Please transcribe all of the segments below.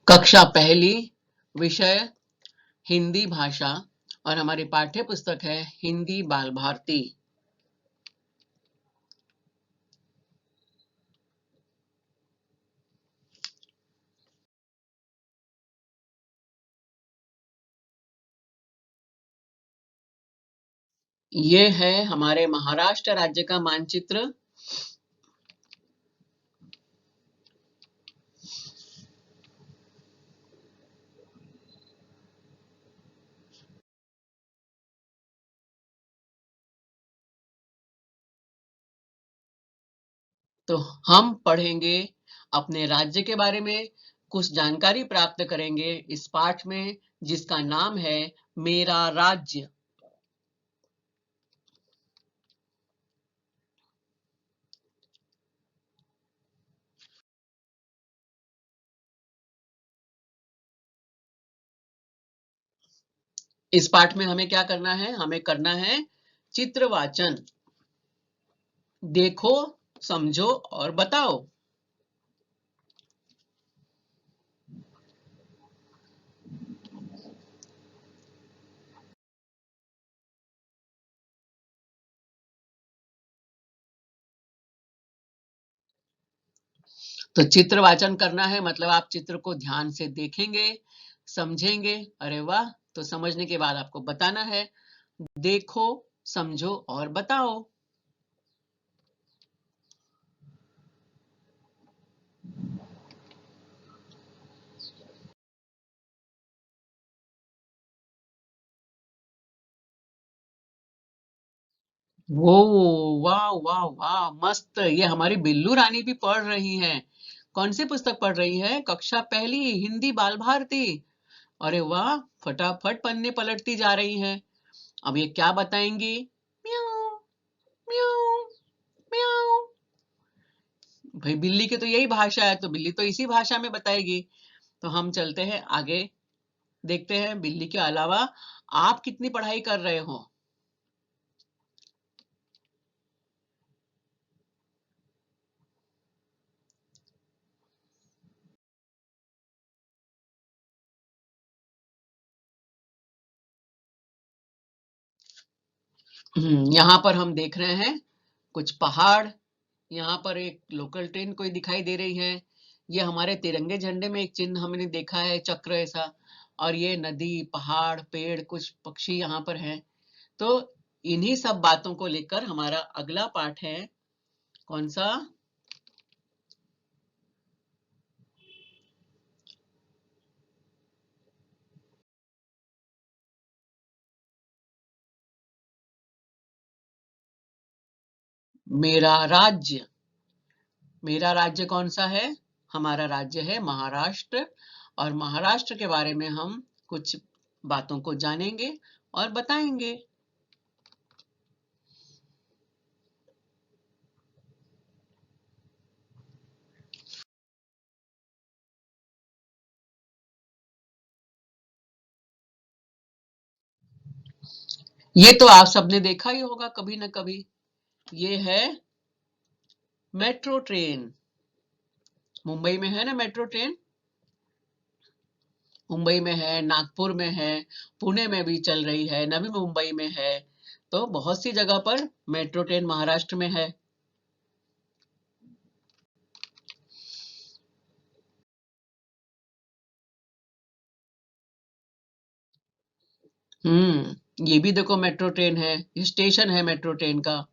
कक्षा पहली, विषय हिंदी भाषा और हमारी पाठ्य पुस्तक है हिंदी बाल भारती। ये है हमारे महाराष्ट्र राज्य का मानचित्र। तो हम पढ़ेंगे अपने राज्य के बारे में, कुछ जानकारी प्राप्त करेंगे इस पाठ में, जिसका नाम है मेरा राज्य। इस पाठ में हमें क्या करना है? हमें करना है चित्रवाचन। देखो, समझो और बताओ। तो चित्र वाचन करना है मतलब आप चित्र को ध्यान से देखेंगे, समझेंगे। अरे वाह! तो समझने के बाद आपको बताना है। देखो, समझो और बताओ। वो, वाह वाह वाह, मस्त! ये हमारी बिल्लू रानी भी पढ़ रही हैं। कौन सी पुस्तक पढ़ रही है? कक्षा पहली, हिंदी बाल भारती। अरे वाह! फटाफट पन्ने पलटती जा रही हैं। अब ये क्या बताएंगी? म्याऊ, म्याऊ, म्याऊ। भाई बिल्ली की तो यही भाषा है, तो बिल्ली तो इसी भाषा में बताएगी। तो हम चलते हैं आगे, देखते हैं बिल्ली के अलावा आप कितनी पढ़ाई कर रहे हो। यहाँ पर हम देख रहे हैं कुछ पहाड़। यहाँ पर एक लोकल ट्रेन कोई दिखाई दे रही है। ये हमारे तिरंगे झंडे में एक चिन्ह हमने देखा है, चक्र ऐसा। और ये नदी, पहाड़, पेड़, कुछ पक्षी यहाँ पर हैं। तो इन्हीं सब बातों को लेकर हमारा अगला पाठ है। कौन सा? मेरा राज्य। मेरा राज्य कौन सा है? हमारा राज्य है महाराष्ट्र। और महाराष्ट्र के बारे में हम कुछ बातों को जानेंगे और बताएंगे। ये तो आप सबने देखा ही होगा कभी ना कभी। ये है मेट्रो ट्रेन। मुंबई में है ना मेट्रो ट्रेन। मुंबई में है, नागपुर में है, पुणे में भी चल रही है, नवी मुंबई में है। तो बहुत सी जगह पर मेट्रो ट्रेन महाराष्ट्र में है। ये भी देखो मेट्रो ट्रेन है, स्टेशन है मेट्रो ट्रेन का।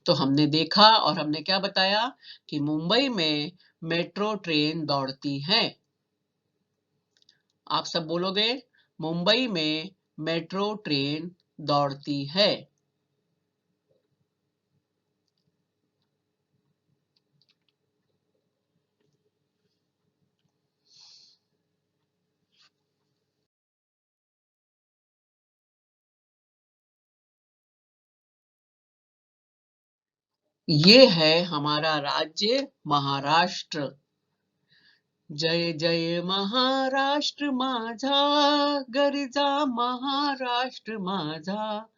तो हमने देखा और हमने क्या बताया कि मुंबई में मेट्रो ट्रेन दौड़ती है। आप सब बोलोगे, मुंबई में मेट्रो ट्रेन दौड़ती है। ये है हमारा राज्य महाराष्ट्र। जय जय महाराष्ट्र माझा, गर्जा महाराष्ट्र माझा।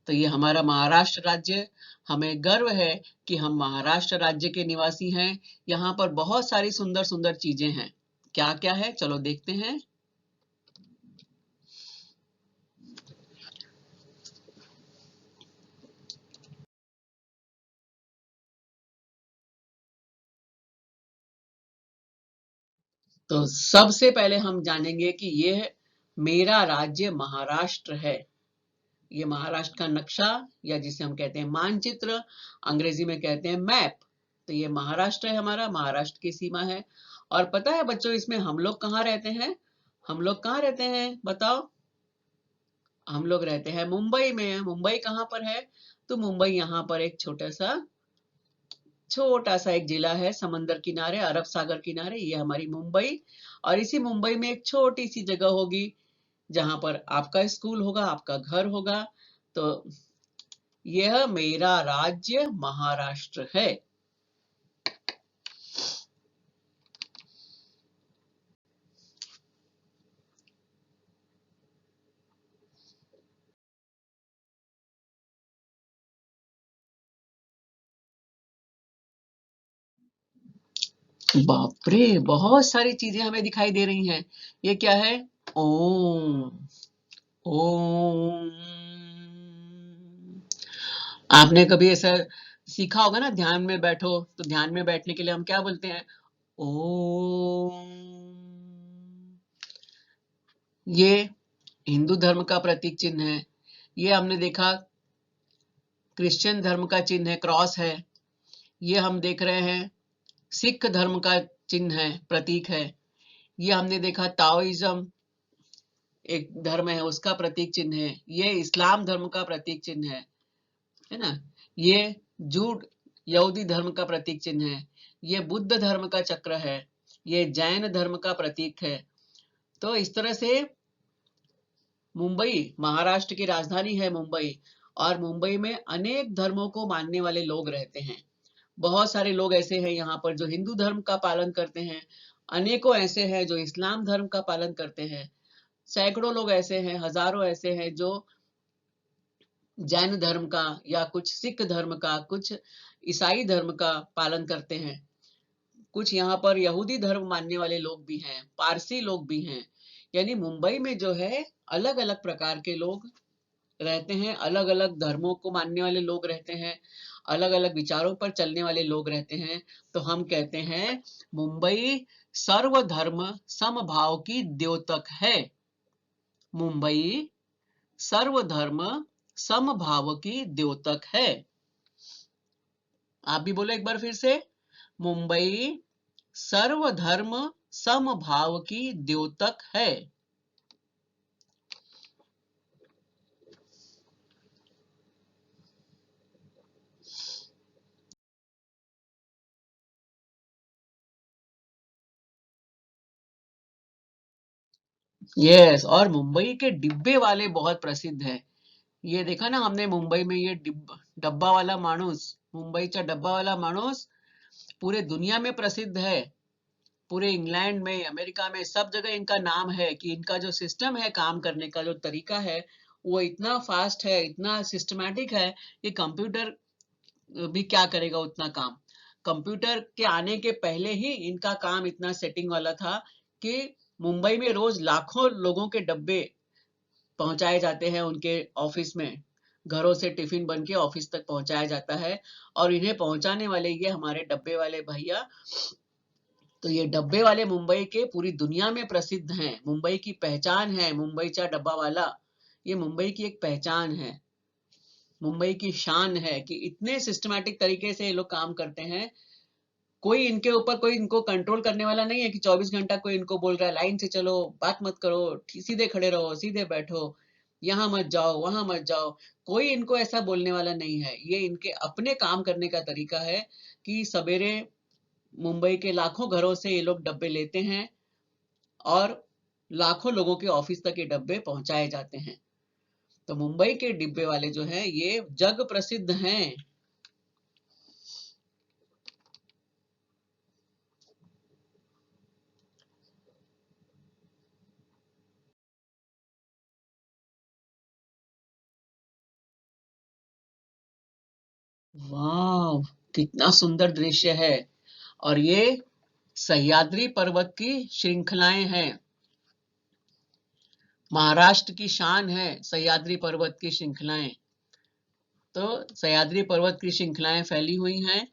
तो ये हमारा महाराष्ट्र राज्य, हमें गर्व है कि हम महाराष्ट्र राज्य के निवासी हैं। यहाँ पर बहुत सारी सुंदर सुंदर चीजें हैं। क्या क्या है, चलो देखते हैं। तो सबसे पहले हम जानेंगे कि ये मेरा राज्य महाराष्ट्र है। ये महाराष्ट्र का नक्शा, या जिसे हम कहते हैं मानचित्र, अंग्रेजी में कहते हैं मैप। तो ये महाराष्ट्र है, हमारा महाराष्ट्र की सीमा है। और पता है बच्चों, इसमें हम लोग कहाँ रहते हैं? हम लोग कहाँ रहते हैं बताओ? हम लोग रहते हैं मुंबई में। मुंबई कहाँ पर है? तो मुंबई यहाँ पर एक छोटा सा एक जिला है, समंदर किनारे, अरब सागर किनारे, ये हमारी मुंबई। और इसी मुंबई में एक छोटी सी जगह होगी जहां पर आपका स्कूल होगा, आपका घर होगा। तो यह मेरा राज्य महाराष्ट्र है। बाप रे, बहुत सारी चीजें हमें दिखाई दे रही हैं। ये क्या है? ओम। ओम। आपने कभी ऐसा सीखा होगा ना, ध्यान में बैठो, तो ध्यान में बैठने के लिए हम क्या बोलते हैं? ओम। ये हिंदू धर्म का प्रतीक चिन्ह है। ये हमने देखा क्रिश्चियन धर्म का चिन्ह है, क्रॉस है। ये हम देख रहे हैं सिख धर्म का चिन्ह है, प्रतीक है। ये हमने देखा ताओइज्म एक धर्म है, उसका प्रतीक चिन्ह है। ये इस्लाम धर्म का प्रतीक चिन्ह है ना? ये जूट यहूदी धर्म का प्रतीक चिन्ह है। ये बुद्ध धर्म का चक्र है। ये जैन धर्म का प्रतीक है। तो इस तरह से मुंबई महाराष्ट्र की राजधानी है मुंबई, और मुंबई में अनेक धर्मों को मानने वाले लोग रहते हैं। बहुत सारे लोग ऐसे हैं यहाँ पर जो हिंदू धर्म का पालन करते हैं, अनेकों ऐसे हैं जो इस्लाम धर्म का पालन करते हैं, सैकड़ों लोग ऐसे हैं, हजारों ऐसे हैं जो जैन धर्म का या कुछ सिख धर्म का, कुछ ईसाई धर्म का पालन करते हैं। कुछ यहाँ पर यहूदी धर्म मानने वाले लोग भी हैं, पारसी लोग भी हैं। यानी मुंबई में जो है अलग अलग प्रकार के लोग रहते हैं, अलग अलग धर्मों को मानने वाले लोग रहते हैं, अलग अलग विचारों पर चलने वाले लोग रहते हैं। तो हम कहते हैं मुंबई सर्वधर्म समभाव की द्योतक है। मुंबई सर्वधर्म समभाव की द्योतक है। आप भी बोलो एक बार फिर से, मुंबई सर्वधर्म समभाव की द्योतक है। यस, और मुंबई के डिब्बे वाले बहुत प्रसिद्ध है। ये देखा ना हमने मुंबई में, ये डब्बा वाला माणूस, मुंबईचा डब्बा वाला माणूस पूरे दुनिया में प्रसिद्ध है। पूरे इंग्लैंड में, अमेरिका में, सब जगह इनका नाम है कि इनका जो सिस्टम है, काम करने का जो तरीका है, वो इतना फास्ट है, इतना सिस्टमैटिक है कि कंप्यूटर भी क्या करेगा उतना काम। कंप्यूटर के आने के पहले ही इनका काम इतना सेटिंग वाला था कि मुंबई में रोज लाखों लोगों के डब्बे पहुंचाए जाते हैं उनके ऑफिस में। घरों से टिफिन बन के ऑफिस तक पहुंचाया जाता है, और इन्हें पहुंचाने वाले ये हमारे डब्बे वाले भैया। तो ये डब्बे वाले मुंबई के पूरी दुनिया में प्रसिद्ध हैं। मुंबई की पहचान है मुंबईचा डब्बा वाला। ये मुंबई की एक पहचान है, मुंबई की शान है कि इतने सिस्टमैटिक तरीके से ये लोग काम करते हैं। कोई इनके ऊपर, कोई इनको कंट्रोल करने वाला नहीं है कि 24 घंटा कोई इनको बोल रहा है लाइन से चलो, बात मत करो, सीधे खड़े रहो, सीधे बैठो, यहाँ मत जाओ, वहां मत जाओ। कोई इनको ऐसा बोलने वाला नहीं है। ये इनके अपने काम करने का तरीका है कि सवेरे मुंबई के लाखों घरों से ये लोग डब्बे लेते हैं, और लाखों लोगों के ऑफिस तक ये डब्बे पहुंचाए जाते हैं। तो मुंबई के डिब्बे वाले जो हैं ये जग प्रसिद्ध हैं। वाह, कितना सुंदर दृश्य है। और ये सह्याद्री पर्वत की श्रृंखलाएं हैं। महाराष्ट्र की शान है सह्याद्री पर्वत की श्रृंखलाएं। तो सह्याद्री पर्वत की श्रृंखलाएं फैली हुई हैं।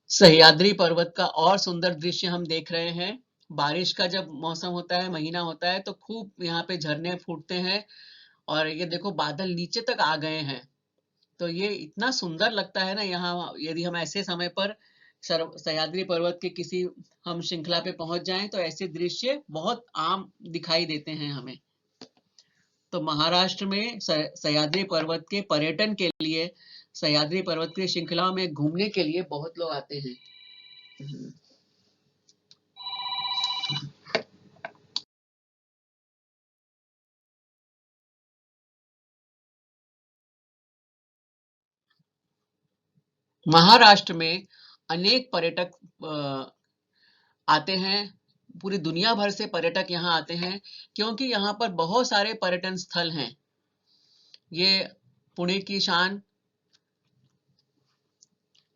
सह्याद्री पर्वत का और सुंदर दृश्य हम देख रहे हैं। बारिश का जब मौसम होता है, महीना होता है, तो खूब यहाँ पे झरने फूटते हैं। और ये देखो बादल नीचे तक आ गए हैं। तो ये इतना सुंदर लगता है ना यहाँ, यदि हम ऐसे समय पर सह्याद्री पर्वत के किसी हम श्रृंखला पे पहुंच जाएं तो ऐसे दृश्य बहुत आम दिखाई देते हैं हमें। तो महाराष्ट्र में सह्याद्री पर्वत के पर्यटन के लिए, सह्याद्री पर्वत की श्रृंखला में घूमने के लिए बहुत लोग आते हैं। महाराष्ट्र में अनेक पर्यटक आते हैं। पूरी दुनिया भर से पर्यटक यहाँ आते हैं क्योंकि यहाँ पर बहुत सारे पर्यटन स्थल हैं। ये पुणे की शान,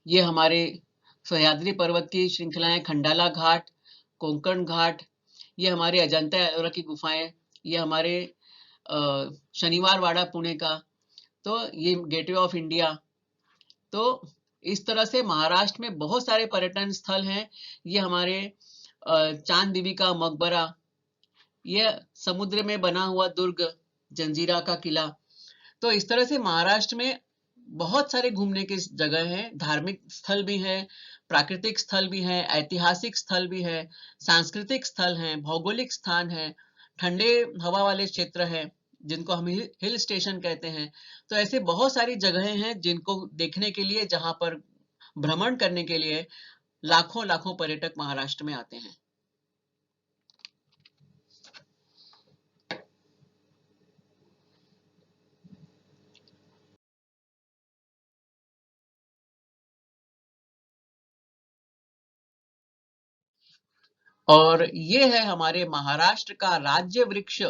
ये हमारे सह्याद्री पर्वत की श्रृंखलाएं, खंडाला घाट, कोंकण घाट, ये हमारे अजंता एलोरा की गुफाएं, ये हमारे शनिवार वाड़ा पुणे का, तो ये गेटवे ऑफ इंडिया। तो इस तरह से महाराष्ट्र में बहुत सारे पर्यटन स्थल हैं। ये हमारे चांद बीबी का मकबरा, ये समुद्र में बना हुआ दुर्ग, जंजीरा का किला। तो इस तरह से महाराष्ट्र में बहुत सारे घूमने की जगह हैं। धार्मिक स्थल भी है, प्राकृतिक स्थल भी है, ऐतिहासिक स्थल भी है, सांस्कृतिक स्थल हैं, भौगोलिक स्थान है, ठंडे हवा वाले क्षेत्र है जिनको हम हिल स्टेशन कहते हैं। तो ऐसे बहुत सारी जगहें हैं जिनको देखने के लिए, जहां पर भ्रमण करने के लिए लाखों लाखों पर्यटक महाराष्ट्र में आते हैं। और ये है हमारे महाराष्ट्र का राज्य वृक्ष,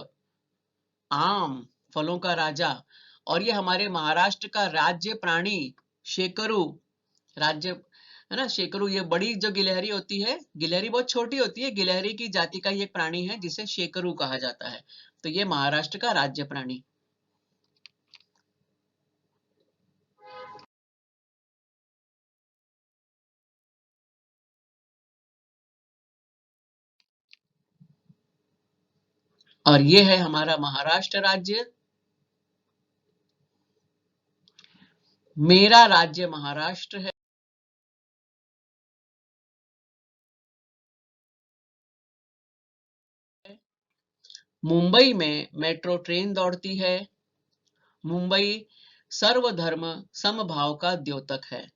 आम, फलों का राजा। और ये हमारे महाराष्ट्र का राज्य प्राणी शेकरू, राज्य है ना, शेकरू। ये बड़ी जो गिलहरी होती है, गिलहरी बहुत छोटी होती है, गिलहरी की जाति का ये प्राणी है जिसे शेकरू कहा जाता है। तो ये महाराष्ट्र का राज्य प्राणी। और ये है हमारा महाराष्ट्र राज्य। मेरा राज्य महाराष्ट्र है। मुंबई में मेट्रो ट्रेन दौड़ती है। मुंबई सर्वधर्म समभाव का द्योतक है।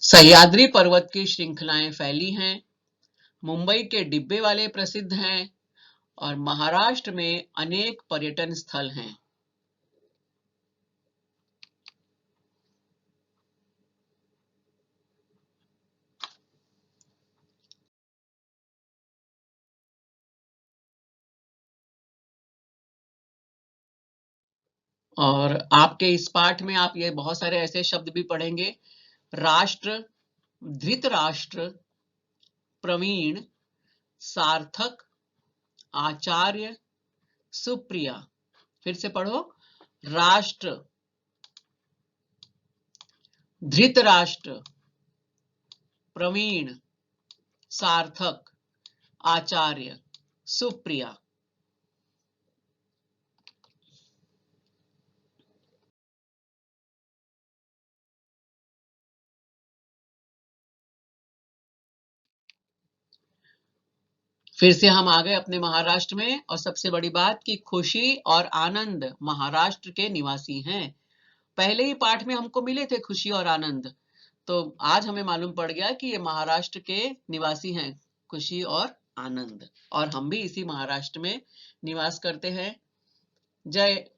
सह्याद्री पर्वत की श्रृंखलाएं फैली हैं। मुंबई के डिब्बे वाले प्रसिद्ध हैं। और महाराष्ट्र में अनेक पर्यटन स्थल हैं। और आपके इस पाठ में आप ये बहुत सारे ऐसे शब्द भी पढ़ेंगे। राष्ट्र, धृतराष्ट्र, प्रवीण, सार्थक, आचार्य, सुप्रिया। फिर से पढ़ो। राष्ट्र, धृतराष्ट्र, प्रवीण, सार्थक, आचार्य, सुप्रिया। फिर से हम आ गए अपने महाराष्ट्र में। और सबसे बड़ी बात कि खुशी और आनंद महाराष्ट्र के निवासी हैं। पहले ही पाठ में हमको मिले थे खुशी और आनंद। तो आज हमें मालूम पड़ गया कि ये महाराष्ट्र के निवासी हैं, खुशी और आनंद, और हम भी इसी महाराष्ट्र में निवास करते हैं। जय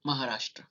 महाराष्ट्र।